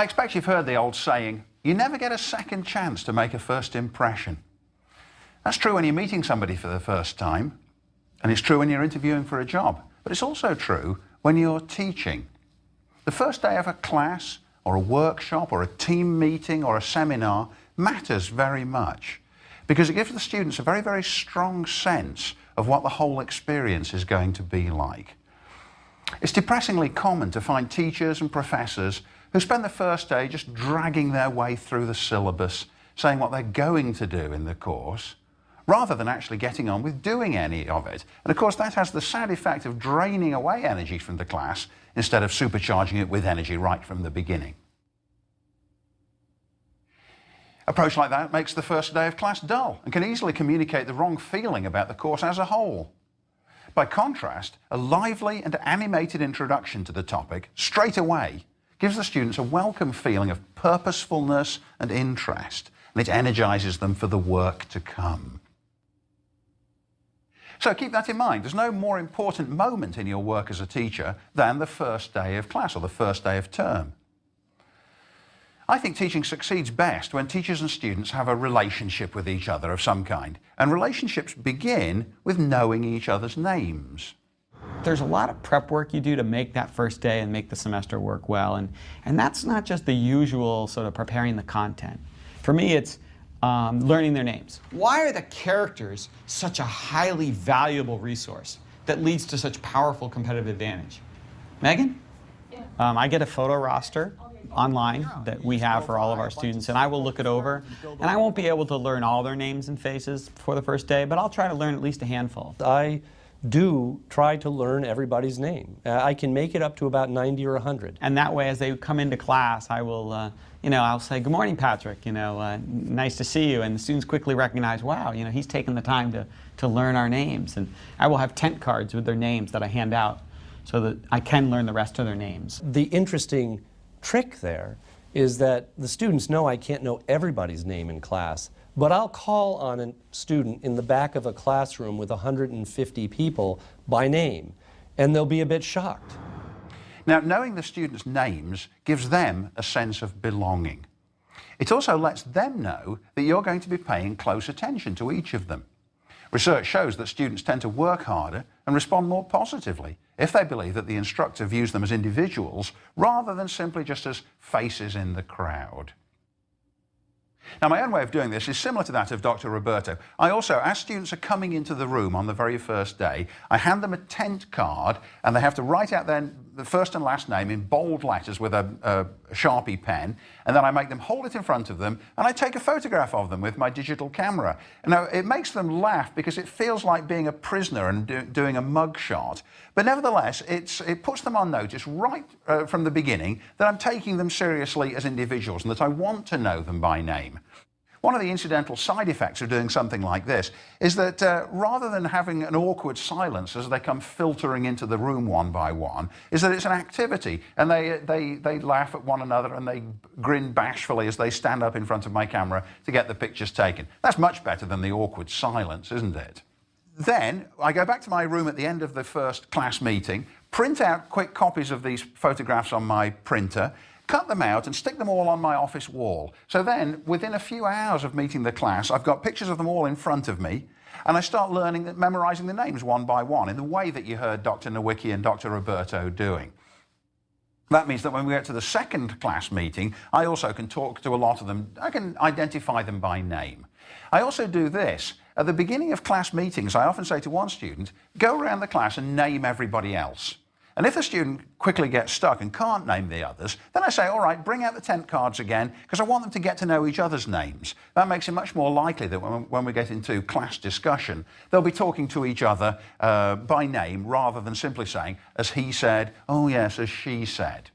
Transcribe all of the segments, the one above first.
I expect you've heard the old saying, you never get a second chance to make a first impression. That's true when you're meeting somebody for the first time, and it's true when you're interviewing for a job, but it's also true when you're teaching. The first day of a class, or a workshop, or a team meeting, or a seminar matters very much because it gives the students a very, very strong sense of what the whole experience is going to be like. It's depressingly common to find teachers and professors who spend the first day just dragging their way through the syllabus, saying what they're going to do in the course, rather than actually getting on with doing any of it. And of course that has the sad effect of draining away energy from the class instead of supercharging it with energy right from the beginning. Approach like that makes the first day of class dull and can easily communicate the wrong feeling about the course as a whole. By contrast, a lively and animated introduction to the topic straight away gives the students a welcome feeling of purposefulness and interest, and it energizes them for the work to come. So keep that in mind. There's no more important moment in your work as a teacher than the first day of class or the first day of term. I think teaching succeeds best when teachers and students have a relationship with each other of some kind, and relationships begin with knowing each other's names. There's a lot of prep work you do to make that first day and make the semester work well, and that's not just the usual sort of preparing the content. For me, it's learning their names. Why are the characters such a highly valuable resource that leads to such powerful competitive advantage? Megan? Yeah. I get a photo roster online that we have for all of our students, and I will look it over, and I won't be able to learn all their names and faces for the first day, but I'll try to learn at least a handful. I do try to learn everybody's name. I can make it up to about 90 or 100. And that way, as they come into class, I will, I'll say, "Good morning, Patrick. Nice to see you." And the students quickly recognize, wow, he's taken the time to learn our names. And I will have tent cards with their names that I hand out so that I can learn the rest of their names. The interesting trick there is that the students know I can't know everybody's name in class, but I'll call on a student in the back of a classroom with 150 people by name, and they'll be a bit shocked. Now, knowing the students' names gives them a sense of belonging. It also lets them know that you're going to be paying close attention to each of them. Research shows that students tend to work harder and respond more positively if they believe that the instructor views them as individuals rather than simply just as faces in the crowd. Now, my own way of doing this is similar to that of Dr. Roberto. I also, as students are coming into the room on the very first day, I hand them a tent card and they have to write out the first and last name in bold letters with a Sharpie pen, and then I make them hold it in front of them and I take a photograph of them with my digital camera. Now, it makes them laugh because it feels like being a prisoner and doing a mug shot, but nevertheless, it puts them on notice right from the beginning that I'm taking them seriously as individuals and that I want to know them by name. One of the incidental side effects of doing something like this is that rather than having an awkward silence as they come filtering into the room one by one, is that it's an activity, and they laugh at one another and they grin bashfully as they stand up in front of my camera to get the pictures taken. That's much better than the awkward silence, isn't it? Then I go back to my room at the end of the first class meeting, print out quick copies of these photographs on my printer, cut them out and stick them all on my office wall. So then, within a few hours of meeting the class, I've got pictures of them all in front of me, and I start memorizing the names one by one in the way that you heard Dr. Nowicki and Dr. Roberto doing. That means that when we get to the second class meeting, I also can talk to a lot of them. I can identify them by name. I also do this. At the beginning of class meetings, I often say to one student, go around the class and name everybody else. And if the student quickly gets stuck and can't name the others, then I say, all right, bring out the tent cards again, because I want them to get to know each other's names. That makes it much more likely that when we get into class discussion, they'll be talking to each other by name rather than simply saying, as he said, oh yes, as she said.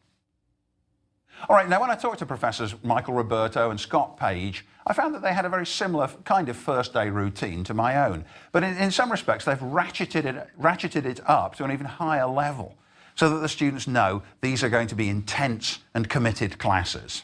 All right, now when I talked to Professors Michael Roberto and Scott Page, I found that they had a very similar kind of first day routine to my own. But in some respects, they've ratcheted it up to an even higher level, so that the students know these are going to be intense and committed classes.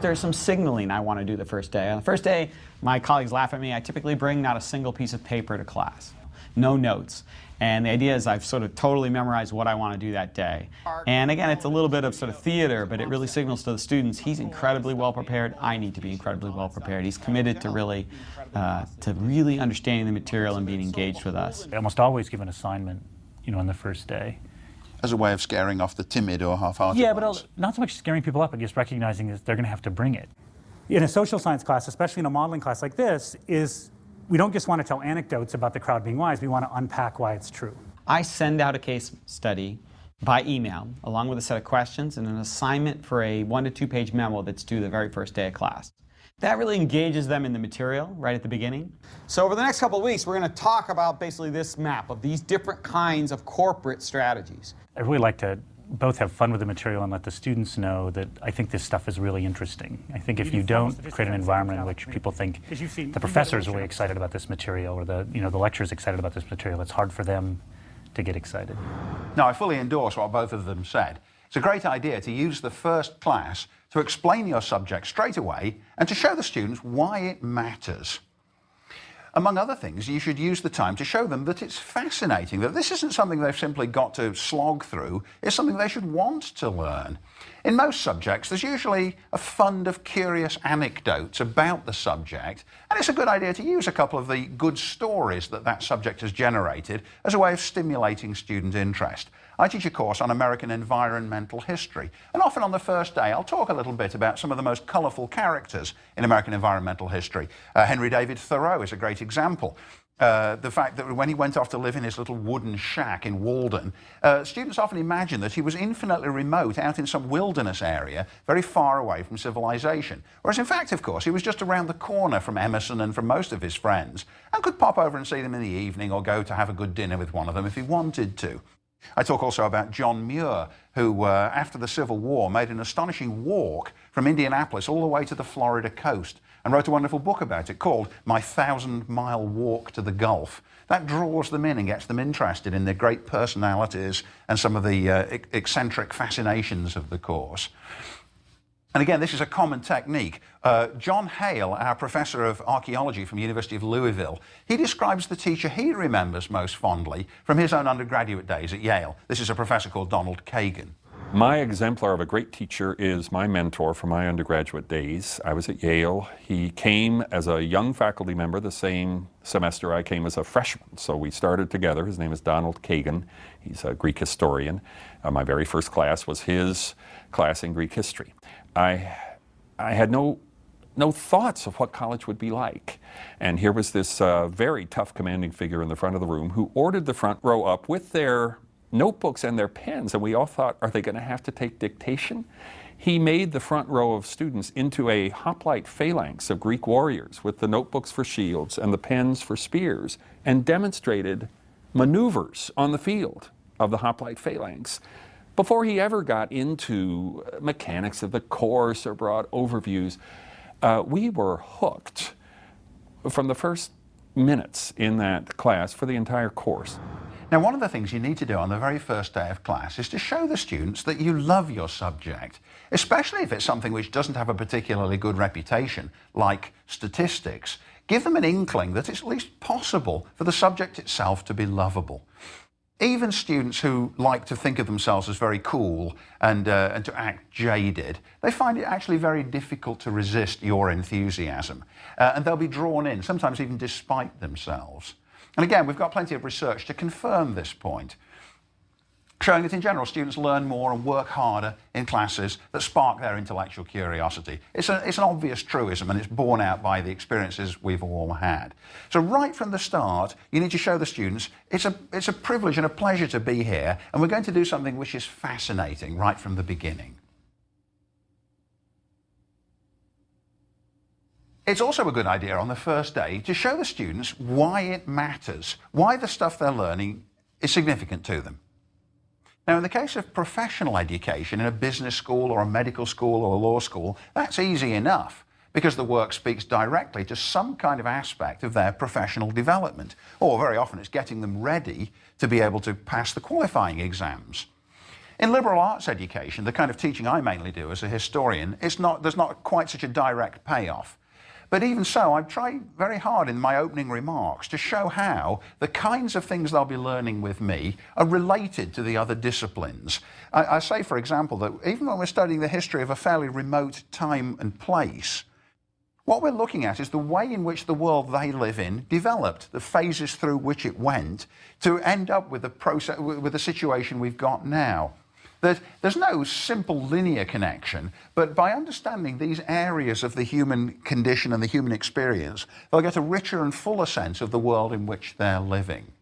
There's some signaling I want to do the first day. On the first day, my colleagues laugh at me. I typically bring not a single piece of paper to class, no notes. And the idea is I've sort of totally memorized what I want to do that day. And again, it's a little bit of sort of theater, but it really signals to the students he's incredibly well prepared. I need to be incredibly well prepared. He's committed to really understanding the material and being engaged with us. I almost always give an assignment, on the first day. As a way of scaring off the timid or half-hearted Yeah, ones. but not so much scaring people up, but just recognizing that they're going to have to bring it. In a social science class, especially in a modeling class like this, we don't just want to tell anecdotes about the crowd being wise, we want to unpack why it's true. I send out a case study by email, along with a set of questions and an assignment for a 1 to 2 page memo that's due the very first day of class. That really engages them in the material right at the beginning. So over the next couple of weeks, we're going to talk about basically this map of these different kinds of corporate strategies. I really like to both have fun with the material and let the students know that I think this stuff is really interesting. I think if you don't create an environment in which people think the professor is really excited about this material or the lecturer is excited about this material, it's hard for them to get excited. Now, I fully endorse what both of them said. It's a great idea to use the first class to explain your subject straight away and to show the students why it matters. Among other things, you should use the time to show them that it's fascinating, that this isn't something they've simply got to slog through, it's something they should want to learn. In most subjects, there's usually a fund of curious anecdotes about the subject, and it's a good idea to use a couple of the good stories that subject has generated as a way of stimulating student interest. I teach a course on American environmental history, and often on the first day I'll talk a little bit about some of the most colourful characters in American environmental history. Henry David Thoreau is a great example. The fact that when he went off to live in his little wooden shack in Walden, students often imagine that he was infinitely remote out in some wilderness area, very far away from civilization. Whereas in fact, of course, he was just around the corner from Emerson and from most of his friends, and could pop over and see them in the evening or go to have a good dinner with one of them if he wanted to. I talk also about John Muir, who, after the Civil War, made an astonishing walk from Indianapolis all the way to the Florida coast and wrote a wonderful book about it called My 1,000-Mile Walk to the Gulf. That draws them in and gets them interested in their great personalities and some of the eccentric fascinations of the course. And again, this is a common technique. John Hale, our professor of archaeology from the University of Louisville, he describes the teacher he remembers most fondly from his own undergraduate days at Yale. This is a professor called Donald Kagan. My exemplar of a great teacher is my mentor from my undergraduate days. I was at Yale. He came as a young faculty member the same semester I came as a freshman. So we started together. His name is Donald Kagan. He's a Greek historian. My very first class was his class in Greek history. I had no thoughts of what college would be like. And here was this very tough commanding figure in the front of the room who ordered the front row up with their notebooks and their pens, and we all thought, are they going to have to take dictation? He made the front row of students into a hoplite phalanx of Greek warriors with the notebooks for shields and the pens for spears, and demonstrated maneuvers on the field of the hoplite phalanx before he ever got into mechanics of the course or broad overviews. We were hooked from the first minutes in that class for the entire course. Now, one of the things you need to do on the very first day of class is to show the students that you love your subject, especially if it's something which doesn't have a particularly good reputation, like statistics. Give them an inkling that it's at least possible for the subject itself to be lovable. Even students who like to think of themselves as very cool and to act jaded, they find it actually very difficult to resist your enthusiasm. And they'll be drawn in, sometimes even despite themselves. And again, we've got plenty of research to confirm this point, showing that in general students learn more and work harder in classes that spark their intellectual curiosity. It's an obvious truism, and it's borne out by the experiences we've all had. So right from the start, you need to show the students it's a privilege and a pleasure to be here, and we're going to do something which is fascinating right from the beginning. It's also a good idea on the first day to show the students why it matters, why the stuff they're learning is significant to them. Now, in the case of professional education in a business school or a medical school or a law school, that's easy enough because the work speaks directly to some kind of aspect of their professional development, or very often it's getting them ready to be able to pass the qualifying exams. In liberal arts education, the kind of teaching I mainly do as a historian, there's not quite such a direct payoff. But even so, I've tried very hard in my opening remarks to show how the kinds of things they'll be learning with me are related to the other disciplines. I say, for example, that even when we're studying the history of a fairly remote time and place, what we're looking at is the way in which the world they live in developed, the phases through which it went, to end up with the situation we've got now. That there's no simple linear connection, but by understanding these areas of the human condition and the human experience, they'll get a richer and fuller sense of the world in which they're living.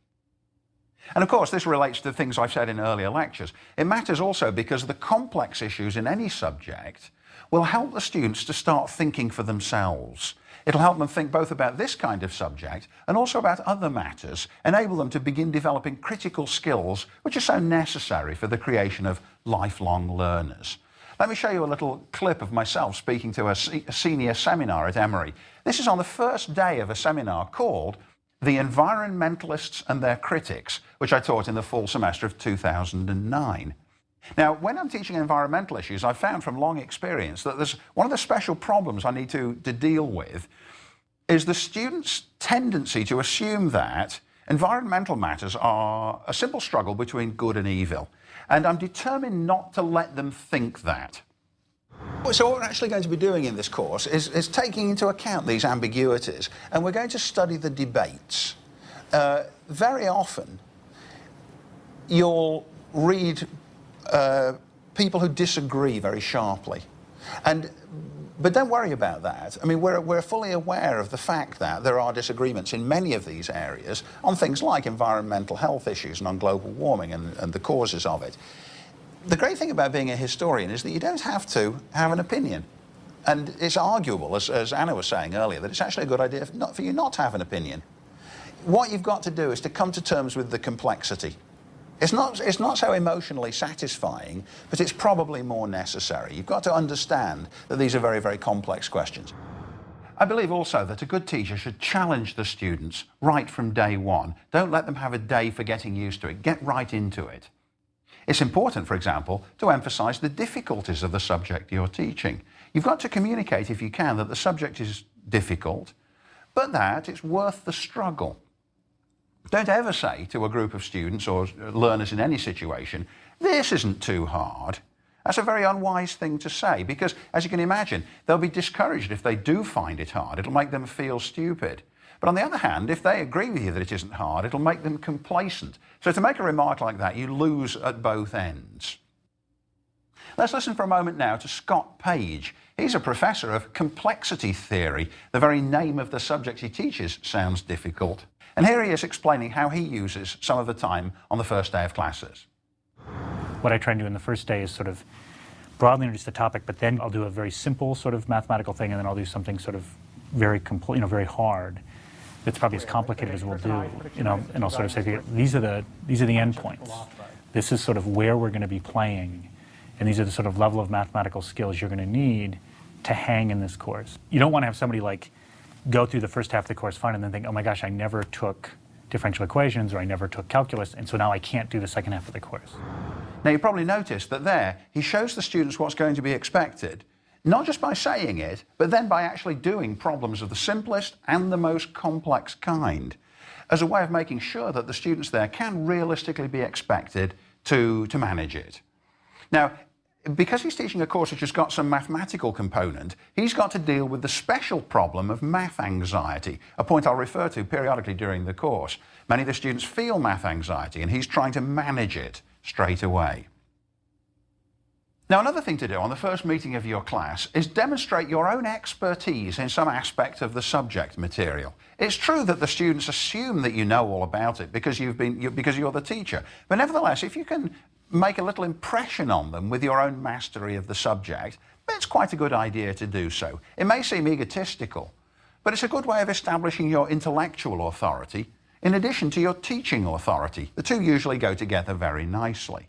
And of course, this relates to things I've said in earlier lectures. It matters also because the complex issues in any subject will help the students to start thinking for themselves. It'll help them think both about this kind of subject and also about other matters, enable them to begin developing critical skills which are so necessary for the creation of lifelong learners. Let me show you a little clip of myself speaking to a senior seminar at Emory. This is on the first day of a seminar called The Environmentalists and Their Critics, which I taught in the fall semester of 2009. Now, when I'm teaching environmental issues, I've found from long experience that there's one of the special problems I need to deal with is the students' tendency to assume that environmental matters are a simple struggle between good and evil. And I'm determined not to let them think that. So what we're actually going to be doing in this course is taking into account these ambiguities, and we're going to study the debates. Very often, you'll read people who disagree very sharply. But don't worry about that. I mean, we're fully aware of the fact that there are disagreements in many of these areas on things like environmental health issues and on global warming and the causes of it. The great thing about being a historian is that you don't have to have an opinion. And it's arguable, as Anna was saying earlier, that it's actually a good idea for you not to have an opinion. What you've got to do is to come to terms with the complexity. It's not so emotionally satisfying, but it's probably more necessary. You've got to understand that these are very, very complex questions. I believe also that a good teacher should challenge the students right from day one. Don't let them have a day for getting used to it. Get right into it. It's important, for example, to emphasize the difficulties of the subject you're teaching. You've got to communicate, if you can, that the subject is difficult, but that it's worth the struggle. Don't ever say to a group of students or learners in any situation, this isn't too hard. That's a very unwise thing to say because, as you can imagine, they'll be discouraged if they do find it hard. It'll make them feel stupid. But on the other hand, if they agree with you that it isn't hard, it'll make them complacent. So to make a remark like that, you lose at both ends. Let's listen for a moment now to Scott Page. He's a professor of complexity theory. The very name of the subject he teaches sounds difficult. And here he is explaining how he uses some of the time on the first day of classes. What I try and do in the first day is sort of broadly introduce the topic, but then I'll do a very simple sort of mathematical thing, and then I'll do something sort of very very hard. It's probably as complicated as we'll do, and I'll sort of say, these are the endpoints. This is sort of where we're going to be playing, and these are the sort of level of mathematical skills you're going to need to hang in this course. You don't want to have somebody like go through the first half of the course fine and then think, oh my gosh, I never took differential equations or I never took calculus, and so now I can't do the second half of the course. Now you probably noticed that there he shows the students what's going to be expected, not just by saying it, but then by actually doing problems of the simplest and the most complex kind, as a way of making sure that the students there can realistically be expected to manage it. Now, because he's teaching a course which has got some mathematical component, he's got to deal with the special problem of math anxiety, a point I'll refer to periodically during the course. Many of the students feel math anxiety, and he's trying to manage it straight away. Now, another thing to do on the first meeting of your class is demonstrate your own expertise in some aspect of the subject material. It's true that the students assume that you know all about it because you're the teacher, but nevertheless, if you can make a little impression on them with your own mastery of the subject, it's quite a good idea to do so. It may seem egotistical, but it's a good way of establishing your intellectual authority in addition to your teaching authority. The two usually go together very nicely.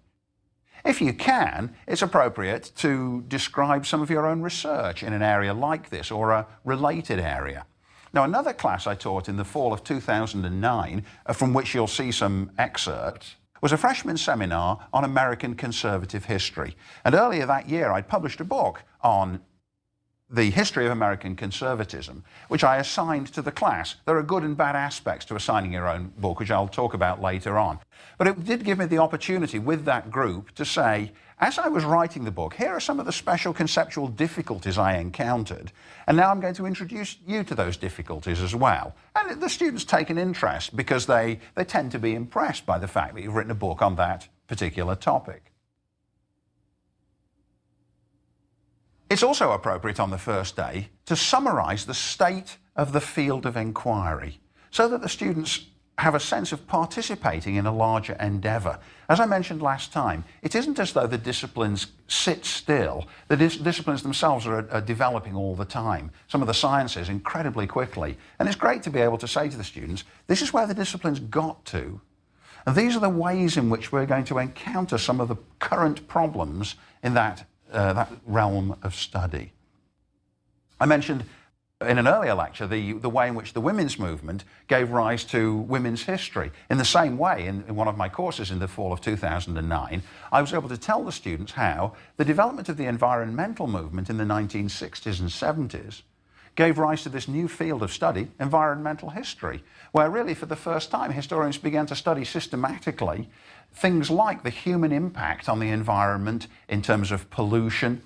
If you can, it's appropriate to describe some of your own research in an area like this or a related area. Now, another class I taught in the fall of 2009, from which you'll see some excerpts, was a freshman seminar on American conservative history. And earlier that year, I'd published a book on the history of American conservatism, which I assigned to the class. There are good and bad aspects to assigning your own book, which I'll talk about later on. But it did give me the opportunity with that group to say, as I was writing the book, here are some of the special conceptual difficulties I encountered, and now I'm going to introduce you to those difficulties as well. And the students take an interest because they tend to be impressed by the fact that you've written a book on that particular topic. It's also appropriate on the first day to summarize the state of the field of inquiry so that the students have a sense of participating in a larger endeavor. As I mentioned last time, it isn't as though the disciplines sit still. The disciplines themselves are developing all the time, some of the sciences incredibly quickly. And it's great to be able to say to the students, this is where the discipline's got to. And these are the ways in which we're going to encounter some of the current problems in that realm of study. I mentioned in an earlier lecture the way in which the women's movement gave rise to women's history. In the same way, in one of my courses in the fall of 2009, I was able to tell the students how the development of the environmental movement in the 1960s and 70s gave rise to this new field of study, environmental history, where really for the first time historians began to study systematically things like the human impact on the environment in terms of pollution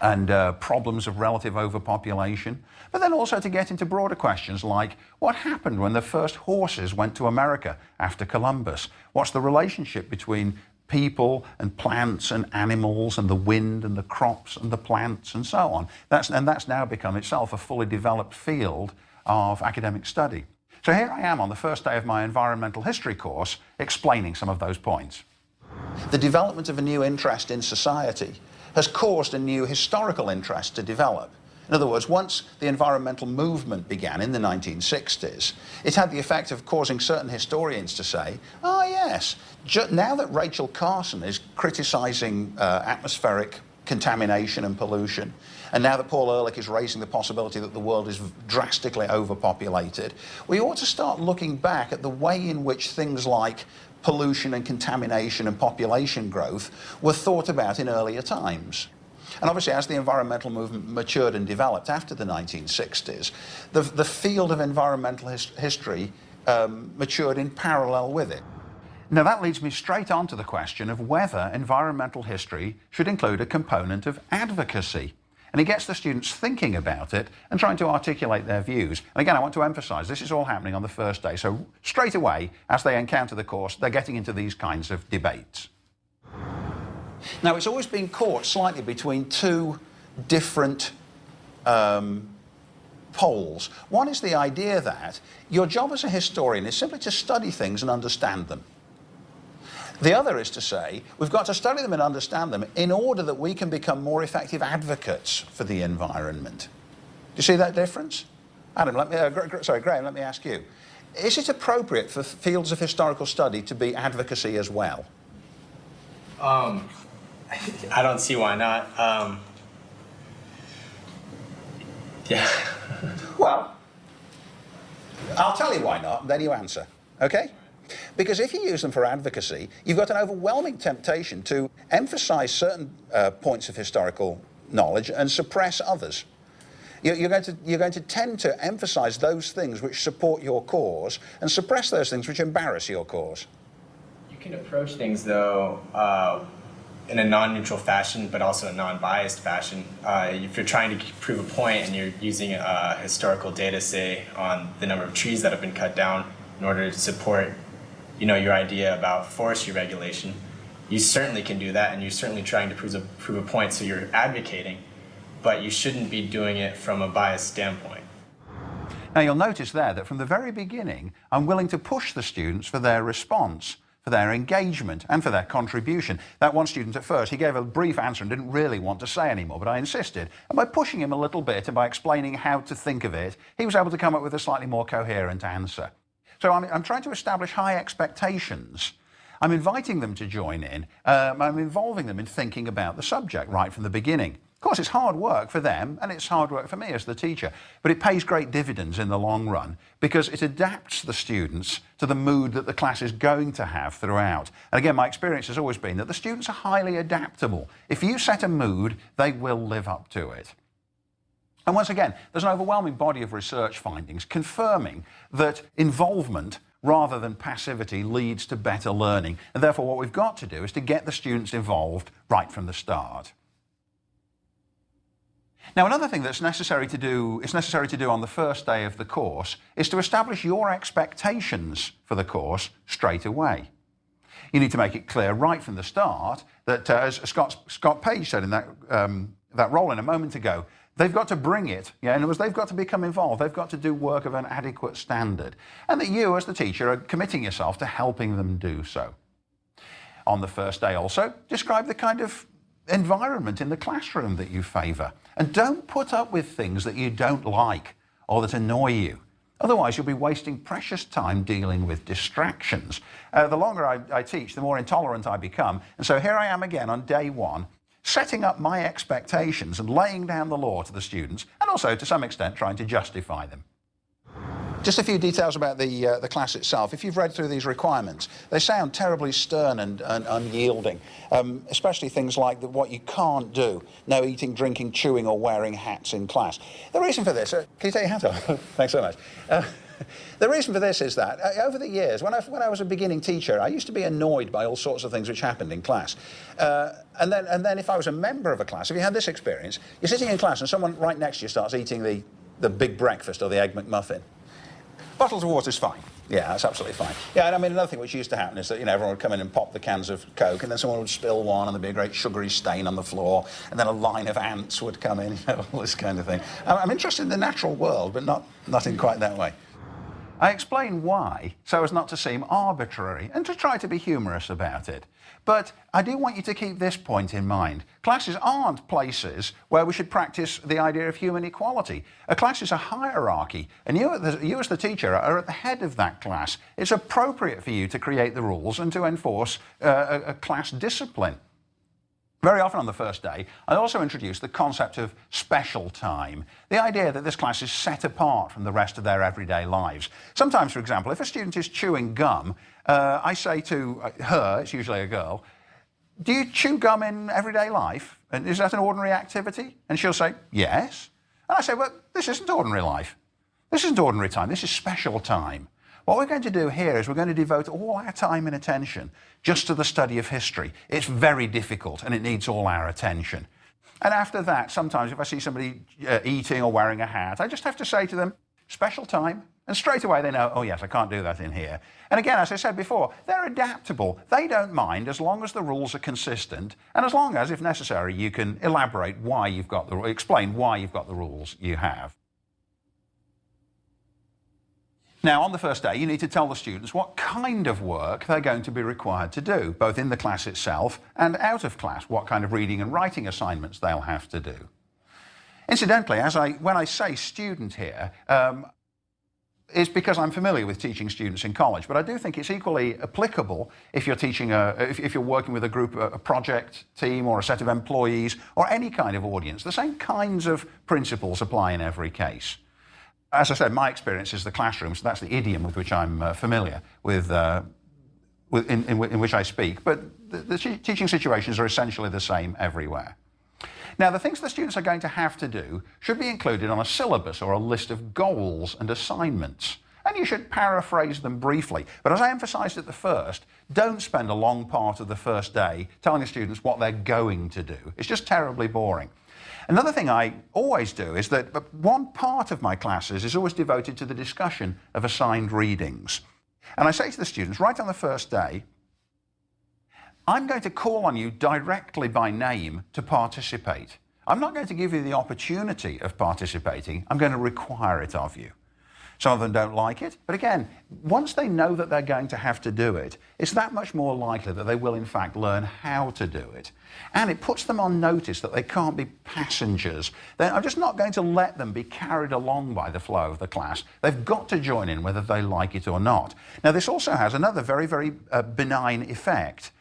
and problems of relative overpopulation, but then also to get into broader questions like what happened when the first horses went to America after Columbus? What's the relationship between people and plants and animals and the wind and the crops and the plants and so on? That's now become itself a fully developed field of academic study. So here I am on the first day of my environmental history course explaining some of those points. The development of a new interest in society has caused a new historical interest to develop. In other words, once the environmental movement began in the 1960s, it had the effect of causing certain historians to say, oh yes, now that Rachel Carson is criticizing atmospheric contamination and pollution, and now that Paul Ehrlich is raising the possibility that the world is drastically overpopulated, we ought to start looking back at the way in which things like pollution and contamination and population growth were thought about in earlier times. And obviously, as the environmental movement matured and developed after the 1960s, the field of environmental history matured in parallel with it. Now that leads me straight on to the question of whether environmental history should include a component of advocacy. And it gets the students thinking about it and trying to articulate their views. And again, I want to emphasize, this is all happening on the first day. So straight away, as they encounter the course, they're getting into these kinds of debates. Now, it's always been caught slightly between two different poles. One is the idea that your job as a historian is simply to study things and understand them. The other is to say, we've got to study them and understand them in order that we can become more effective advocates for the environment. Do you see that difference? Adam, Graham, let me ask you. Is it appropriate for fields of historical study to be advocacy as well? I don't see why not. Yeah. Well, I'll tell you why not, and then you answer, okay? Because if you use them for advocacy, you've got an overwhelming temptation to emphasize certain points of historical knowledge and suppress others. You're going to tend to emphasize those things which support your cause and suppress those things which embarrass your cause. You can approach things, though, in a non-neutral fashion, but also a non-biased fashion. If you're trying to prove a point and you're using historical data, say, on the number of trees that have been cut down in order to support your idea about forestry regulation, you certainly can do that, and you're certainly trying to prove a point, so you're advocating, but you shouldn't be doing it from a biased standpoint. Now you'll notice there that from the very beginning, I'm willing to push the students for their response, for their engagement, and for their contribution. That one student at first, he gave a brief answer and didn't really want to say anymore, but I insisted. And by pushing him a little bit and by explaining how to think of it, he was able to come up with a slightly more coherent answer. So I'm trying to establish high expectations. I'm inviting them to join in. I'm involving them in thinking about the subject right from the beginning. Of course, it's hard work for them, and it's hard work for me as the teacher, but it pays great dividends in the long run because it adapts the students to the mood that the class is going to have throughout. And again, my experience has always been that the students are highly adaptable. If you set a mood, they will live up to it. And once again, there's an overwhelming body of research findings confirming that involvement rather than passivity leads to better learning. And therefore, what we've got to do is to get the students involved right from the start. Now, another thing that's necessary to do on the first day of the course is to establish your expectations for the course straight away. You need to make it clear right from the start that, as Scott Page said in that role in a moment ago, they've got to bring it. In other words, they've got to become involved. They've got to do work of an adequate standard. And that you, as the teacher, are committing yourself to helping them do so. On the first day also, describe the kind of environment in the classroom that you favour. And don't put up with things that you don't like or that annoy you. Otherwise, you'll be wasting precious time dealing with distractions. The longer I teach, the more intolerant I become. And so here I am again on day one, setting up my expectations and laying down the law to the students, and also, to some extent, trying to justify them. Just a few details about the class itself. If you've read through these requirements, they sound terribly stern and unyielding, especially things like what you can't do. No eating, drinking, chewing or wearing hats in class. The reason for this, can you take your hat off? Thanks so much. The reason for this is that over the years, when I was a beginning teacher, I used to be annoyed by all sorts of things which happened in class. And then if I was a member of a class, if you had this experience, you're sitting in class and someone right next to you starts eating the big breakfast or the Egg McMuffin. Bottles of water's fine. Yeah, that's absolutely fine. Yeah, and I mean, another thing which used to happen is that, everyone would come in and pop the cans of Coke, and then someone would spill one, and there'd be a great sugary stain on the floor, and then a line of ants would come in, all this kind of thing. I'm interested in the natural world, but not in quite that way. I explain why, so as not to seem arbitrary, and to try to be humorous about it. But I do want you to keep this point in mind. Classes aren't places where we should practice the idea of human equality. A class is a hierarchy, and you as the teacher are at the head of that class. It's appropriate for you to create the rules and to enforce a class discipline. Very often on the first day, I also introduce the concept of special time, the idea that this class is set apart from the rest of their everyday lives. Sometimes, for example, if a student is chewing gum, I say to her, it's usually a girl, "Do you chew gum in everyday life? And is that an ordinary activity?" And she'll say, "Yes." And I say, "Well, this isn't ordinary life. This isn't ordinary time. This is special time. What we're going to do here is we're going to devote all our time and attention just to the study of history. It's very difficult and it needs all our attention." And after that, sometimes if I see somebody eating or wearing a hat, I just have to say to them, "Special time." And straight away they know, oh yes, I can't do that in here. And again, as I said before, they're adaptable. They don't mind as long as the rules are consistent and as long as, if necessary, you can elaborate explain why you've got the rules you have. Now, on the first day, you need to tell the students what kind of work they're going to be required to do, both in the class itself and out of class, what kind of reading and writing assignments they'll have to do. Incidentally, when I say student here, it's because I'm familiar with teaching students in college, but I do think it's equally applicable if you're teaching if you're working with a group, a project team or a set of employees or any kind of audience. The same kinds of principles apply in every case. As I said, my experience is the classroom, so that's the idiom with which I'm familiar with, in which I speak. But the teaching situations are essentially the same everywhere. Now, the things the students are going to have to do should be included on a syllabus or a list of goals and assignments. And you should paraphrase them briefly. But as I emphasised at the first, don't spend a long part of the first day telling the students what they're going to do. It's just terribly boring. Another thing I always do is that one part of my classes is always devoted to the discussion of assigned readings. And I say to the students, right on the first day, I'm going to call on you directly by name to participate. I'm not going to give you the opportunity of participating. I'm going to require it of you. Some of them don't like it, but again, once they know that they're going to have to do it, it's that much more likely that they will in fact learn how to do it. And it puts them on notice that they can't be passengers. I'm just not going to let them be carried along by the flow of the class. They've got to join in whether they like it or not. Now, this also has another very, very benign effect.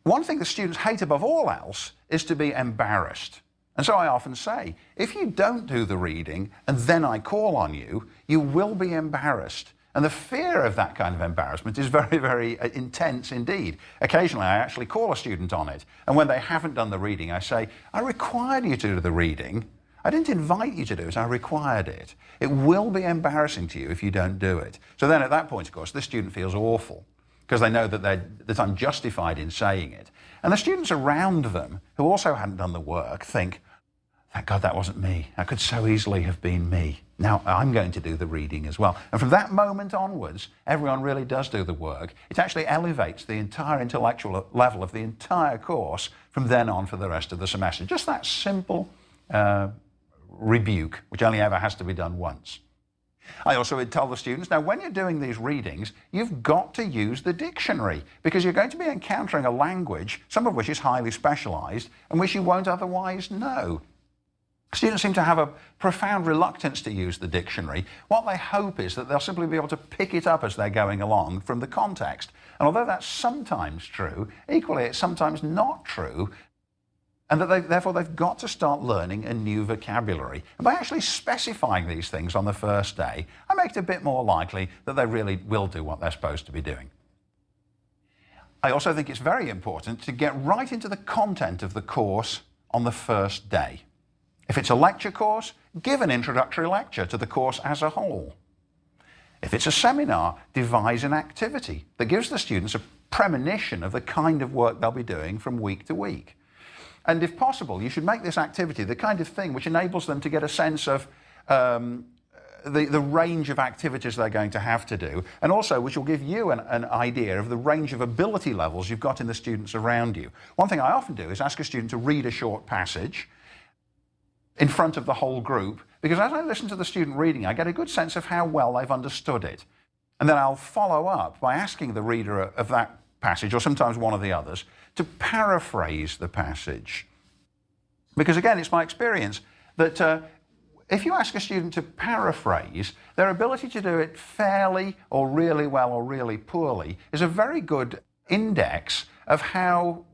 One thing the students hate above all else is to be embarrassed. And so I often say, if you don't do the reading and then I call on you, you will be embarrassed. And the fear of that kind of embarrassment is very, very intense indeed. Occasionally I actually call a student on it. And when they haven't done the reading, I say, I required you to do the reading. I didn't invite you to do it, I required it. It will be embarrassing to you if you don't do it. So then at that point, of course, the student feels awful because they know that I'm justified in saying it. And the students around them, who also hadn't done the work, think, thank God that wasn't me. That could so easily have been me. Now I'm going to do the reading as well. And from that moment onwards, everyone really does do the work. It actually elevates the entire intellectual level of the entire course from then on for the rest of the semester. Just that simple rebuke, which only ever has to be done once. I also would tell the students, now when you're doing these readings, you've got to use the dictionary because you're going to be encountering a language, some of which is highly specialized and which you won't otherwise know. Students seem to have a profound reluctance to use the dictionary. What they hope is that they'll simply be able to pick it up as they're going along from the context. And although that's sometimes true, equally it's sometimes not true, and that therefore they've got to start learning a new vocabulary. And by actually specifying these things on the first day, I make it a bit more likely that they really will do what they're supposed to be doing. I also think it's very important to get right into the content of the course on the first day. If it's a lecture course, give an introductory lecture to the course as a whole. If it's a seminar, devise an activity that gives the students a premonition of the kind of work they'll be doing from week to week. And if possible, you should make this activity the kind of thing which enables them to get a sense of the range of activities they're going to have to do, and also which will give you an idea of the range of ability levels you've got in the students around you. One thing I often do is ask a student to read a short passage in front of the whole group, because as I listen to the student reading, I get a good sense of how well they've understood it. And then I'll follow up by asking the reader of that passage, or sometimes one of the others, to paraphrase the passage. Because again, it's my experience that if you ask a student to paraphrase, their ability to do it fairly or really well or really poorly is a very good index of how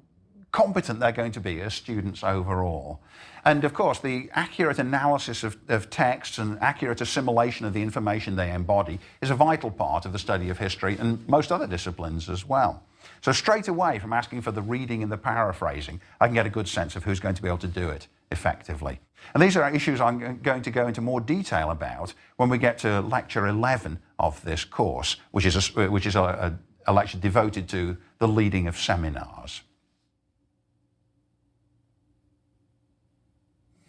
competent they're going to be as students overall. And of course, the accurate analysis of texts and accurate assimilation of the information they embody is a vital part of the study of history and most other disciplines as well. So straight away from asking for the reading and the paraphrasing, I can get a good sense of who's going to be able to do it effectively. And these are issues I'm going to go into more detail about when we get to lecture 11 of this course, which is a lecture devoted to the leading of seminars.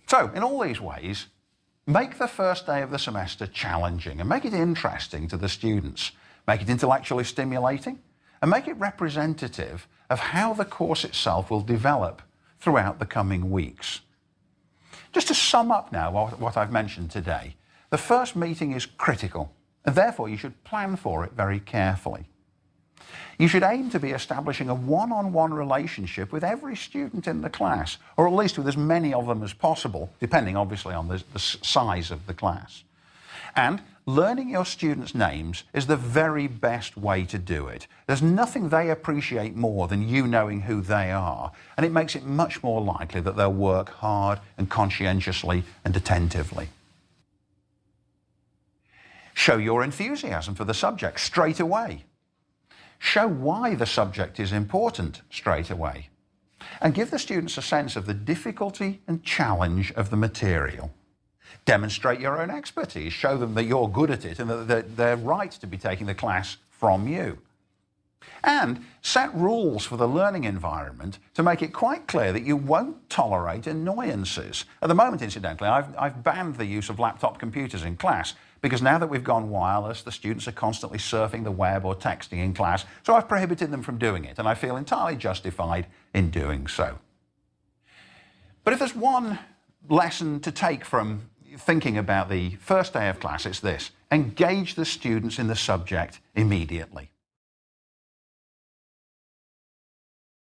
So, in all these ways, make the first day of the semester challenging and make it interesting to the students. Make it intellectually stimulating and make it representative of how the course itself will develop throughout the coming weeks. Just to sum up now what I've mentioned today, the first meeting is critical and therefore you should plan for it very carefully. You should aim to be establishing a one-on-one relationship with every student in the class, or at least with as many of them as possible, depending obviously on the size of the class. And learning your students' names is the very best way to do it. There's nothing they appreciate more than you knowing who they are, and it makes it much more likely that they'll work hard and conscientiously and attentively. Show your enthusiasm for the subject straight away. Show why the subject is important straight away. And give the students a sense of the difficulty and challenge of the material. Demonstrate your own expertise. Show them that you're good at it and that they're right to be taking the class from you. And set rules for the learning environment to make it quite clear that you won't tolerate annoyances. At the moment, incidentally, I've banned the use of laptop computers in class because now that we've gone wireless, the students are constantly surfing the web or texting in class, so I've prohibited them from doing it, and I feel entirely justified in doing so. But if there's one lesson to take from thinking about the first day of class, it's this: engage the students in the subject immediately.